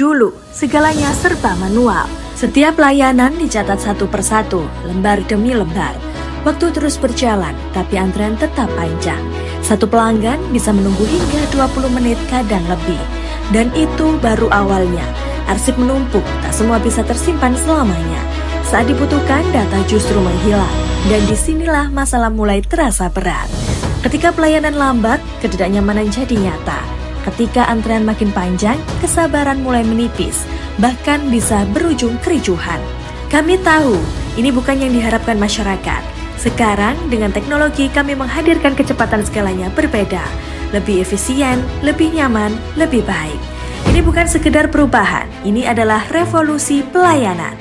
Dulu, segalanya serba manual. Setiap layanan dicatat satu persatu, lembar demi lembar. Waktu terus berjalan, tapi antrean tetap panjang. Satu pelanggan bisa menunggu hingga 20 menit kadang lebih. Dan itu baru awalnya. Arsip menumpuk, tak semua bisa tersimpan selamanya. Saat dibutuhkan, data justru menghilang. Dan disinilah masalah mulai terasa berat. Ketika pelayanan lambat, ketidaknyamanan jadi nyata. Ketika antrean makin panjang, kesabaran mulai menipis, bahkan bisa berujung kericuhan. Kami tahu, ini bukan yang diharapkan masyarakat. Sekarang, dengan teknologi kami menghadirkan kecepatan skalanya berbeda. Lebih efisien, lebih nyaman, lebih baik. Ini bukan sekedar perubahan, ini adalah revolusi pelayanan.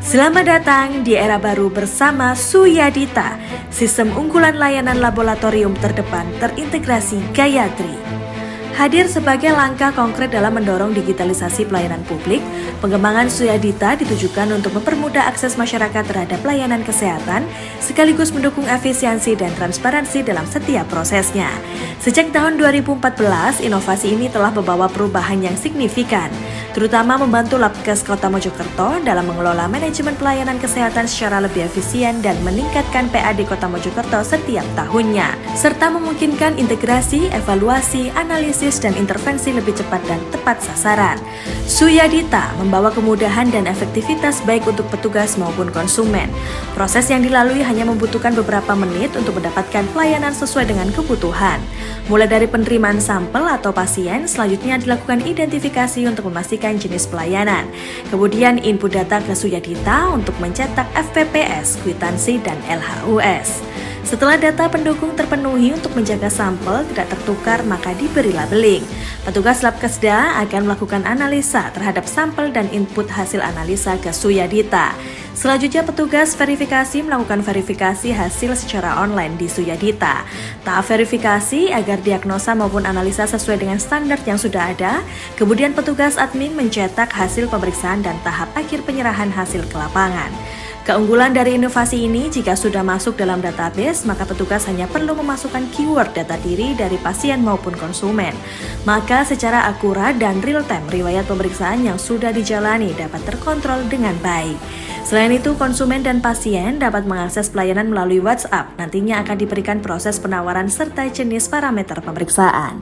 Selamat datang di era baru bersama Suyadita, sistem unggulan layanan laboratorium terdepan terintegrasi Gayatri. Hadir sebagai langkah konkret dalam mendorong digitalisasi pelayanan publik, pengembangan Suyadita ditujukan untuk mempermudah akses masyarakat terhadap pelayanan kesehatan, sekaligus mendukung efisiensi dan transparansi dalam setiap prosesnya. Sejak tahun 2014, inovasi ini telah membawa perubahan yang signifikan, terutama membantu Labkes Kota Mojokerto dalam mengelola manajemen pelayanan kesehatan secara lebih efisien dan meningkatkan PAD Kota Mojokerto setiap tahunnya, serta memungkinkan integrasi, evaluasi, analisis, dan intervensi lebih cepat dan tepat sasaran. Suyadita membawa kemudahan dan efektivitas baik untuk petugas maupun konsumen. Proses yang dilalui hanya membutuhkan beberapa menit untuk mendapatkan pelayanan sesuai dengan kebutuhan. Mulai dari penerimaan sampel atau pasien, selanjutnya dilakukan identifikasi untuk memastikan jenis pelayanan. Kemudian input data ke Suyadita untuk mencetak FPPS, kwitansi, dan LHUS. Setelah data pendukung terpenuhi untuk menjaga sampel tidak tertukar, maka diberi labeling. Petugas Labkesda akan melakukan analisa terhadap sampel dan input hasil analisa ke Suyadita. Selanjutnya petugas verifikasi melakukan verifikasi hasil secara online di Suyadita. Tahap verifikasi agar diagnosa maupun analisa sesuai dengan standar yang sudah ada. Kemudian petugas admin mencetak hasil pemeriksaan dan tahap akhir penyerahan hasil ke lapangan. Keunggulan dari inovasi ini, jika sudah masuk dalam database, maka petugas hanya perlu memasukkan keyword data diri dari pasien maupun konsumen. Maka secara akurat dan real-time, riwayat pemeriksaan yang sudah dijalani dapat terkontrol dengan baik. Selain itu, konsumen dan pasien dapat mengakses pelayanan melalui WhatsApp. Nantinya akan diberikan proses penawaran serta jenis parameter pemeriksaan.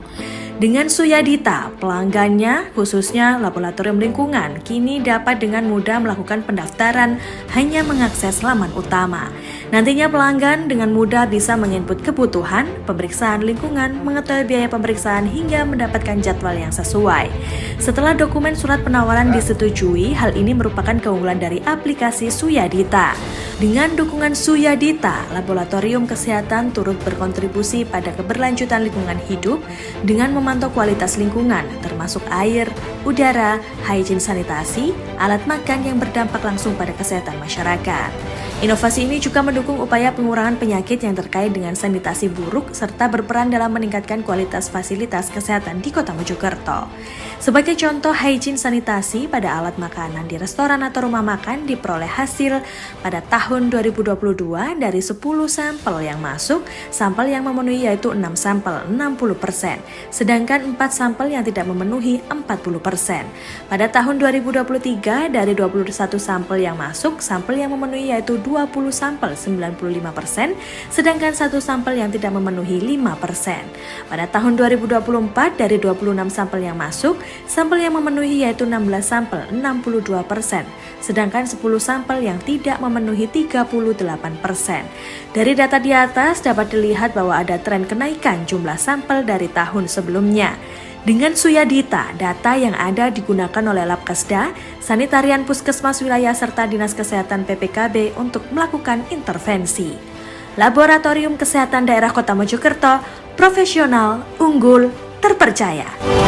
Dengan Suyadita, pelanggannya, khususnya laboratorium lingkungan, kini dapat dengan mudah melakukan pendaftaran hanya mengakses laman utama. Nantinya pelanggan dengan mudah bisa menginput kebutuhan, pemeriksaan lingkungan, mengetahui biaya pemeriksaan hingga mendapatkan jadwal yang sesuai. Setelah dokumen surat penawaran disetujui, hal ini merupakan keunggulan dari aplikasi Suyadita. Dengan dukungan Suyadita, laboratorium kesehatan turut berkontribusi pada keberlanjutan lingkungan hidup dengan memantau kualitas lingkungan, termasuk air, udara, hygiene sanitasi, alat makan yang berdampak langsung pada kesehatan masyarakat. Inovasi ini juga mendukung upaya pengurangan penyakit yang terkait dengan sanitasi buruk serta berperan dalam meningkatkan kualitas fasilitas kesehatan di Kota Mojokerto. Sebagai contoh, hygiene sanitasi pada alat makanan di restoran atau rumah makan diperoleh hasil pada tahun 2022 dari 10 sampel yang masuk, sampel yang memenuhi yaitu 6 sampel 60%, sedangkan 4 sampel yang tidak memenuhi 40%. Pada tahun 2023 dari 21 sampel yang masuk, sampel yang memenuhi yaitu 20 sampel 95%, sedangkan 1 sampel yang tidak memenuhi 5%. Pada tahun 2024 dari 26 sampel yang masuk, sampel yang memenuhi yaitu 16 sampel 62%, sedangkan 10 sampel yang tidak memenuhi 38%. Dari data di atas dapat dilihat bahwa ada tren kenaikan jumlah sampel dari tahun sebelumnya. Dengan Suyadita, data yang ada digunakan oleh Labkesda, Sanitarian Puskesmas Wilayah serta Dinas Kesehatan PPKB untuk melakukan intervensi. Laboratorium Kesehatan Daerah Kota Mojokerto, profesional, unggul, terpercaya.